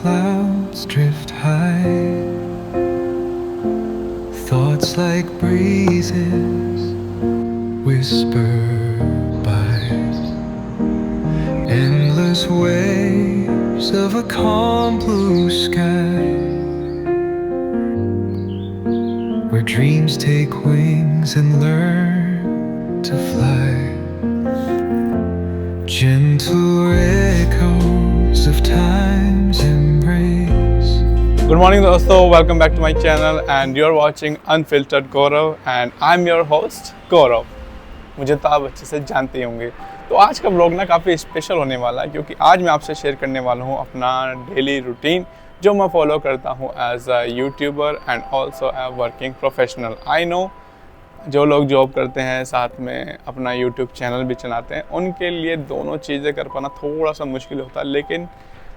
clouds drift high, thoughts like breezes whisper by, endless waves of a calm blue sky, where dreams take wings and learn to fly. Gentle echoes of time's embrace. Good morning दोस्तों, welcome back to my channel and you are watching unfiltered Gaurav and I am your host Gaurav. मुझे तो आप अच्छे से जानते ही होंगे। तो आज का व्लॉग ना काफ़ी स्पेशल होने वाला है, क्योंकि आज मैं आपसे शेयर करने वाला हूँ अपना डेली रूटीन जो मैं फॉलो करता हूँ as a YouTuber and also a working professional. I know जो लोग जॉब करते हैं साथ में अपना यूट्यूब चैनल भी चलाते हैं, उनके लिए दोनों चीज़ें कर पाना थोड़ा सा मुश्किल होता है, लेकिन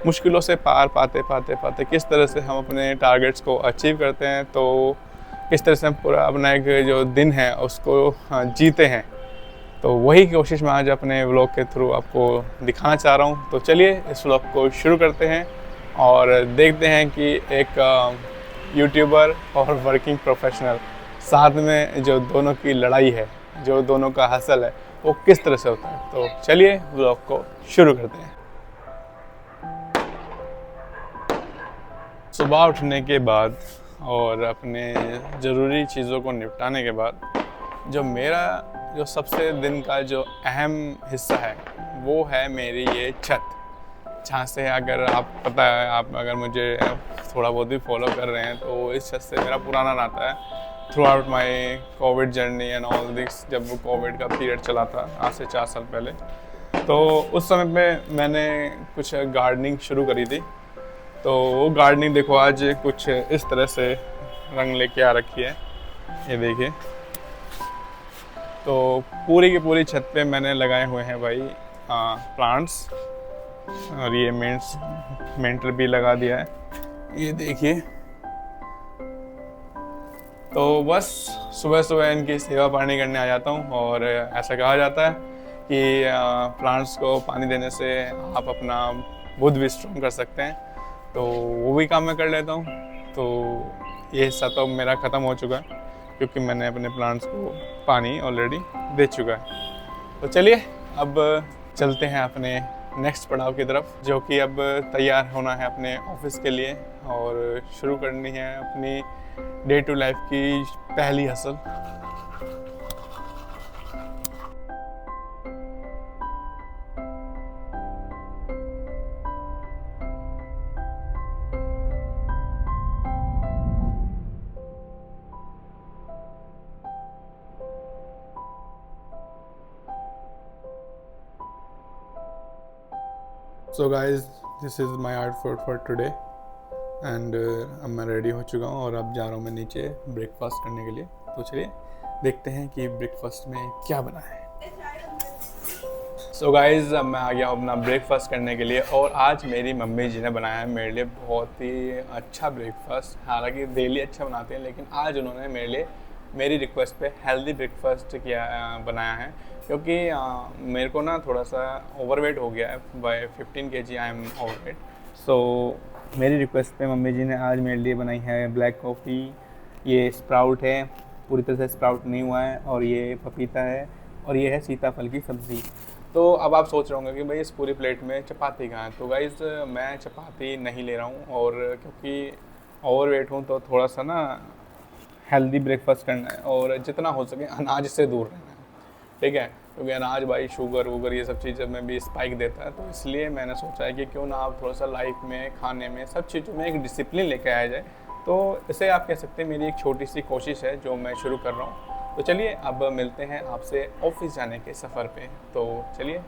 मुश्किलों से पार पाते किस तरह से हम अपने टारगेट्स को अचीव करते हैं, तो किस तरह से हम पूरा अपना एक जो दिन है उसको जीते हैं। तो वही कोशिश मैं आज अपने व्लॉग के थ्रू आपको दिखाना चाह रहा हूँ। तो चलिए इस व्लॉग को शुरू करते हैं और देखते हैं कि एक यूट्यूबर और वर्किंग प्रोफेशनल साथ में जो दोनों की लड़ाई है, जो दोनों का हसल है, वो किस तरह से होता है। तो चलिए व्लॉग को शुरू करते हैं। सुबह उठने के बाद और अपने ज़रूरी चीज़ों को निपटाने के बाद जो सबसे दिन का जो अहम हिस्सा है वो है मेरी ये छत, जहाँ से अगर आप पता है, आप अगर मुझे थोड़ा बहुत भी फॉलो कर रहे हैं तो इस छत से मेरा पुराना नाता है through out my Covid journey and all this. जब वो कोविड का पीरियड चला था आज से 4 साल पहले, तो उस समय पे मैंने कुछ गार्डनिंग शुरू करी थी। तो वो गार्डनिंग देखो आज कुछ इस तरह से रंग लेके आ रखी है, ये देखिए। तो पूरी की पूरी छत पे मैंने लगाए हुए हैं भाई प्लांट्स, और ये मेंटर भी लगा दिया है, ये देखिए। तो बस सुबह सुबह इनकी सेवा पानी करने आ जाता हूँ, और ऐसा कहा जाता है कि प्लांट्स को पानी देने से आप अपना बुद्ध भी स्ट्रॉन्ग कर सकते हैं। तो वो भी काम मैं कर लेता हूँ। तो ये हिस्सा तो मेरा ख़त्म हो चुका है, क्योंकि मैंने अपने प्लांट्स को पानी ऑलरेडी दे चुका है। तो चलिए अब चलते हैं अपने नेक्स्ट पड़ाव की तरफ, जो कि अब तैयार होना है अपने ऑफिस के लिए और शुरू करनी है अपनी डे टू लाइफ की पहली hustle. So guys, this is my outfit for today and अब मैं रेडी हो चुका हूँ और अब जा रहा हूँ मैं नीचे ब्रेकफास्ट करने के लिए। तो चलिए देखते हैं कि ब्रेकफास्ट में क्या बना है। सो गाइज, अब मैं आ गया हूँ अपना ब्रेकफास्ट करने के लिए, और आज मेरी मम्मी जी ने बनाया है मेरे लिए बहुत ही अच्छा ब्रेकफास्ट। हालांकि डेली अच्छा बनाते हैं, लेकिन आज उन्होंने मेरे लिए मेरी रिक्वेस्ट पे हेल्दी ब्रेकफास्ट बनाया है, क्योंकि मेरे को ना थोड़ा सा ओवरवेट हो गया है। By 15 kg I am overweight. So मेरी रिक्वेस्ट पे मम्मी जी ने आज मेरे लिए बनाई है ब्लैक कॉफ़ी। ये स्प्राउट है, पूरी तरह से स्प्राउट नहीं हुआ है, और ये पपीता है, और ये है सीताफल की सब्ज़ी। तो अब आप सोच रहे होंगे कि भाई इस पूरी प्लेट में चपाती कहाँ है। तो गाइस, मैं चपाती नहीं ले रहा हूँ, और क्योंकि ओवरवेट हूँ तो थोड़ा सा ना हेल्दी ब्रेकफास्ट करना है, और जितना हो सके अनाज से दूर रहना है, ठीक है। क्योंकि अनाज भाई शुगर वूगर ये सब चीज़ों में भी स्पाइक देता है। तो इसलिए मैंने सोचा है कि क्यों ना आप थोड़ा सा लाइफ में, खाने में, सब चीज़ों में एक डिसिप्लिन लेके आया जाए। तो इसे आप कह सकते हैं मेरी एक छोटी सी कोशिश है जो मैं शुरू कर रहा हूँ। तो चलिए अब मिलते हैं आपसे ऑफिस जाने के सफ़र पे। तो चलिए।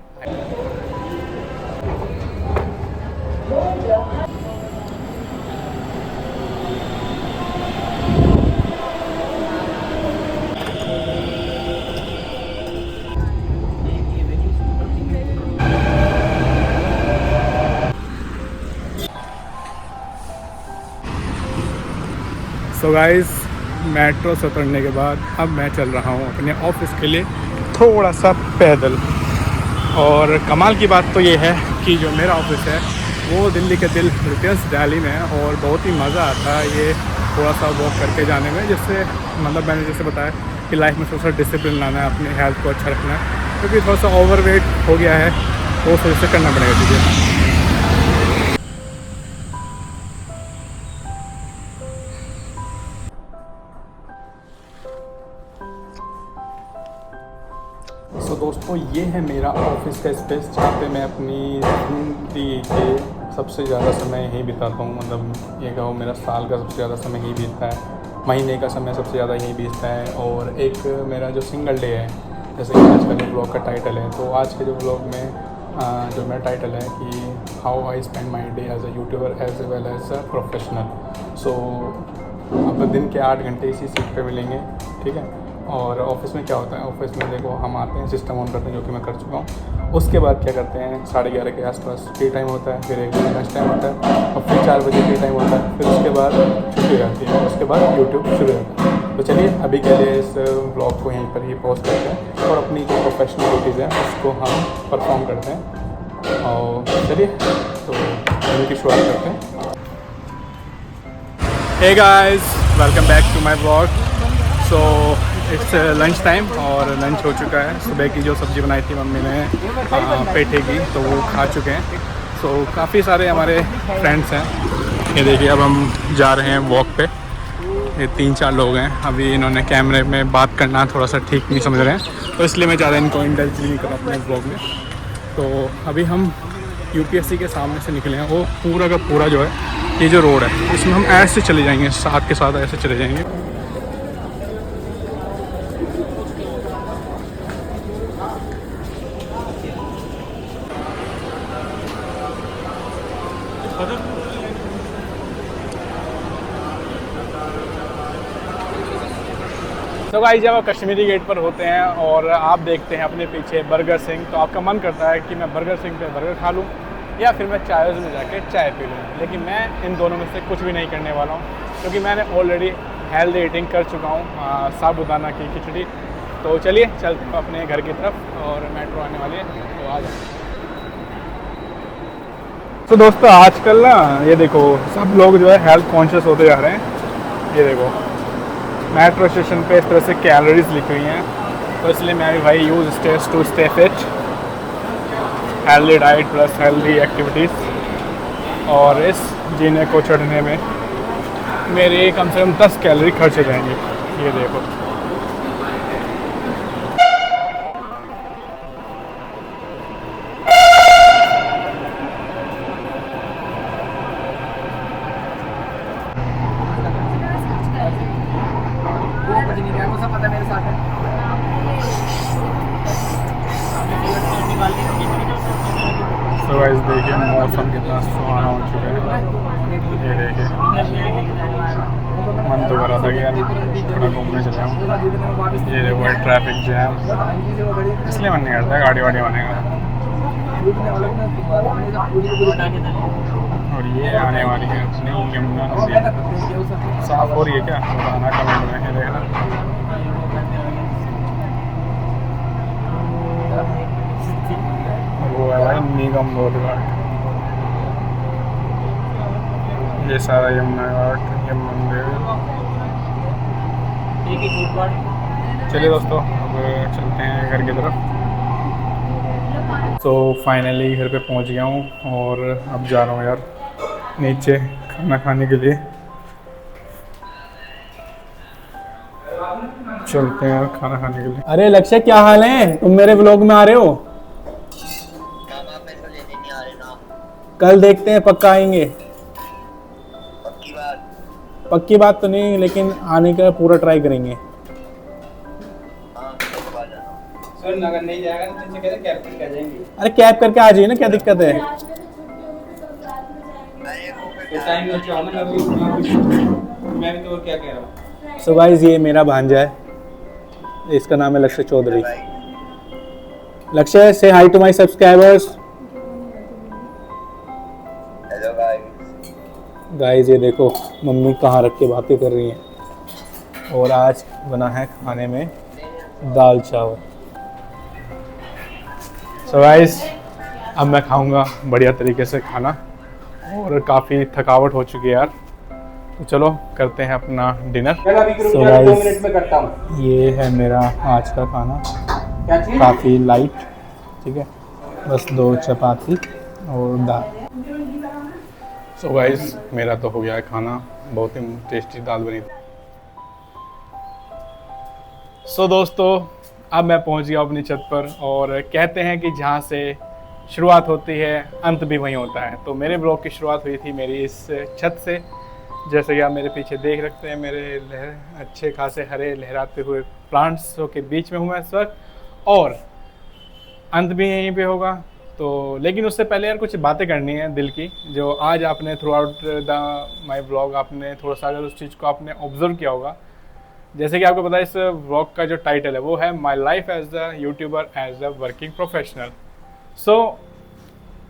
सो गाइस, मेट्रो से उतरने के बाद अब मैं चल रहा हूँ अपने ऑफिस के लिए थोड़ा सा पैदल। और कमाल की बात तो ये है कि जो मेरा ऑफिस है वो दिल्ली के दिल ब्रिटिश दिल्ली में है और बहुत ही मज़ा आता है ये थोड़ा सा वॉक करके जाने में, जिससे मतलब मैंने जैसे बताया कि लाइफ में थोड़ा सा डिसिप्लिन लाना है, अपनी हेल्थ को अच्छा रखना है, क्योंकि थोड़ा सा ओवरवेट हो गया है, वो उस वजह से करना पड़ेगा चीज़ें। तो दोस्तों ये है मेरा ऑफिस का स्पेस, जहाँ पे मैं अपनी ज़िंदगी के सबसे ज़्यादा समय यहीं बिताता हूँ। मतलब ये कहो मेरा साल का सबसे ज़्यादा समय यहीं बीतता है, महीने का समय सबसे ज़्यादा यहीं बीतता है। और एक मेरा जो सिंगल डे है, जैसे कि आज का जो ब्लॉग का टाइटल है, तो आज के जो ब्लॉग में जो मेरा टाइटल है कि how I spend my day as a YouTuber as well as a professional. So अब दिन के 8 घंटे इसी सीट पे मिलेंगे, ठीक है। और ऑफिस में क्या होता है, ऑफिस में देखो हम आते हैं, सिस्टम ऑन करते हैं, जो कि मैं कर चुका हूँ। उसके बाद क्या करते हैं, 11:30 के आसपास फ्री टाइम होता है, फिर 1 बजे लंच टाइम होता है, और फिर 4 बजे फ्री टाइम होता है, फिर उसके बाद छुट्टी हो जाती है, उसके बाद यूट्यूब शुरू होता है। तो चलिए अभी के लिए इस ब्लॉग को यहीं पर ही पॉज करते हैं और अपनी जो प्रोफेशनलिटीज़ है उसको हम परफॉर्म करते हैं। और चलिए तो वीडियो की शुरुआत करते हैं। Hey guys, welcome back to my blog. So it's lunch time और लंच हो चुका है। सुबह की जो सब्ज़ी बनाई थी मम्मी ने पेठे की, तो वो खा चुके हैं। सो काफ़ी सारे हमारे फ्रेंड्स हैं। ये देखिए अब हम जा रहे हैं वॉक पे। ये 3-4 लोग हैं। अभी इन्होंने कैमरे में बात करना थोड़ा सा ठीक नहीं समझ रहे हैं, तो इसलिए मैं ज़्यादा इनको इंडल्ज नहीं कर रहा अपने ब्लॉग में। तो अभी हम यूपीएससी के सामने से निकले हैं। वो पूरा का पूरा जो है ये जो रोड है, इसमें हम ऐसे चले जाएंगे, साथ के साथ ऐसे चले जाएंगे। तो गाइस जब आप कश्मीरी गेट पर होते हैं और आप देखते हैं अपने पीछे बर्गर सिंह, तो आपका मन करता है कि मैं बर्गर सिंह पे बर्गर खा लूँ या फिर मैं चाय में जाके चाय पी लूँ। लेकिन मैं इन दोनों में से कुछ भी नहीं करने वाला हूँ, क्योंकि मैंने ऑलरेडी हेल्दी ईटिंग कर चुका हूँ, साबूदाना की खिचड़ी। तो चलिए चलते हैं अपने घर की तरफ और मेट्रो आने वाली है, तो आ जाए। तो दोस्तों आजकल ना ये देखो सब लोग जो है हेल्थ कॉन्शियस होते जा रहे हैं। ये देखो मेट्रो स्टेशन पे इस तरह से कैलोरीज लिखी हुई हैं, तो इसलिए मैं भी भाई use stage to stay fit, healthy diet plus healthy activities. और इस जीने को चढ़ने में मेरे कम से कम 10 कैलोरी खर्च हो जाएंगे। ये देखो तो गाइस देखिए मौसम कितना सुहाना हो चुका है। ये देखिए मन तो करा था कि यार थोड़ा घूमने चले जाऊँ। ये देखो ट्रैफिक जैम, इसलिए मन नहीं करता गाड़ी वाड़ी होने का। और ये आने वाली है अपनी यमुना नदी, साफ हो रही है क्या बताना कमेंट में। ये देखना वो है भाई निगम बोध घाट। ये सारा यमुना घाट, ये मंदिर। चलिए दोस्तों अब चलते हैं घर की तरफ। तो फाइनली घर पे पहुंच गया हूँ और अब जा रहा हूँ यार नीचे खाना खाने के लिए। चलते हैं यार खाना खाने के लिए। अरे लक्ष्य क्या हाल है, तुम मेरे ब्लॉग में आ रहे हो? कल देखते हैं, पक्का आएंगे। पक्की बात तो नहीं, लेकिन आने का पूरा ट्राई करेंगे। सर अगर नहीं जाएगा तो कहते कैब करके आ जाएंगे। अरे कैब करके आ जाइए ना, क्या दिक्कत है? टाइम ना मैं भी तो क्या कह रहा हूँ। सो गाइस ये मेरा भांजा है, इसका नाम है लक्ष्य चौधरी। लक्ष्य से hi to my subscribers. Hello guys ये देखो मम्मी कहाँ रख के बातें कर रही हैं। और आज बना है खाने में दाल चावल। सो गाइस अब मैं खाऊंगा बढ़िया तरीके से खाना, और काफ़ी थकावट हो चुकी है यार। तो चलो करते हैं अपना डिनर। So guys, 2 मिनट में करता हूँ। ये है मेरा आज का खाना, क्या चीज़? काफ़ी लाइट, ठीक है, बस 2 चपाती और दाल। सो गाइस मेरा तो हो गया है खाना, बहुत ही टेस्टी दाल बनी थी। सो दोस्तों अब मैं पहुंच गया अपनी छत पर, और कहते हैं कि जहां से शुरुआत होती है अंत भी वहीं होता है। तो मेरे ब्लॉग की शुरुआत हुई थी मेरी इस छत से। जैसे कि आप मेरे पीछे देख सकते हैं, मेरे अच्छे खासे हरे लहराते हुए प्लांट्स के बीच में हूँ मैं इस वक्त, और अंत भी यहीं पे होगा। तो लेकिन उससे पहले यार कुछ बातें करनी है दिल की, जो आज आपने through out the my blog आपने थोड़ा सा अगर उस चीज़ को आपने ऑब्जर्व किया होगा। जैसे कि आपको पता है इस ब्लॉग का जो टाइटल है वो है my life as a YouTuber as a working professional. So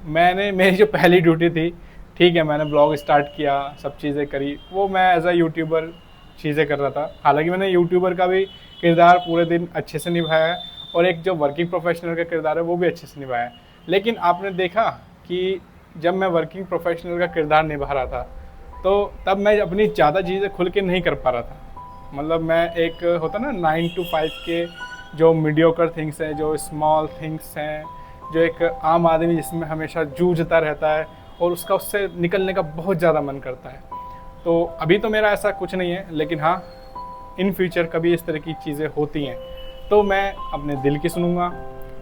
मेरी जो पहली ड्यूटी थी, ठीक है, मैंने ब्लॉग स्टार्ट किया, सब चीज़ें करी, वो मैं एज अ यूट्यूबर चीज़ें कर रहा था। हालांकि मैंने यूट्यूबर का भी किरदार पूरे दिन अच्छे से निभाया है, और एक जो वर्किंग प्रोफेशनल का किरदार है वो भी अच्छे से निभाया है। लेकिन आपने देखा कि जब मैं वर्किंग प्रोफेशनल का किरदार निभा रहा था, तो तब मैं अपनी ज़्यादा चीज़ें खुल के नहीं कर पा रहा था। मतलब मैं एक होता ना 9 to 5 के जो मीडियोकर थिंग्स हैं, जो स्मॉल थिंग्स हैं, जो एक आम आदमी जिसमें हमेशा जूझता रहता है और उसका उससे निकलने का बहुत ज़्यादा मन करता है। तो अभी तो मेरा ऐसा कुछ नहीं है, लेकिन हाँ इन फ्यूचर कभी इस तरह की चीज़ें होती हैं तो मैं अपने दिल की सुनूंगा।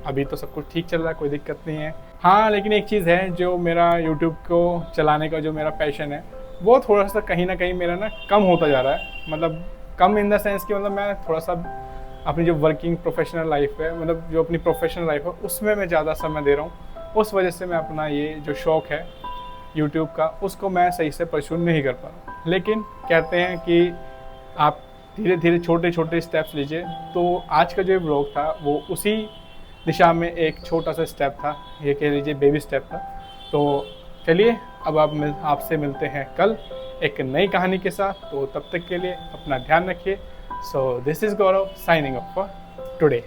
अभी तो सब कुछ ठीक चल रहा है, कोई दिक्कत नहीं है। हाँ लेकिन एक चीज़ है, जो मेरा यूट्यूब को चलाने का जो मेरा पैशन है वो थोड़ा सा कहीं ना कहीं मेरा ना कम होता जा रहा है। मतलब कम इन द सेंस कि मतलब मैं थोड़ा सा अपनी जो वर्किंग प्रोफेशनल लाइफ है, मतलब जो अपनी प्रोफेशनल लाइफ है उसमें मैं ज़्यादा समय दे रहा हूँ। उस वजह से मैं अपना ये जो शौक़ है यूट्यूब का उसको मैं सही से परस्यू नहीं कर पा रहा। लेकिन कहते हैं कि आप धीरे धीरे छोटे छोटे स्टेप्स लीजिए। तो आज का जो ब्लॉग था वो उसी दिशा में एक छोटा सा स्टेप था, ये कह लीजिए बेबी स्टेप था। तो चलिए अब आपसे मिलते हैं कल एक नई कहानी के साथ। तो तब तक के लिए अपना ध्यान रखिए। So this is Gaurav signing off for today.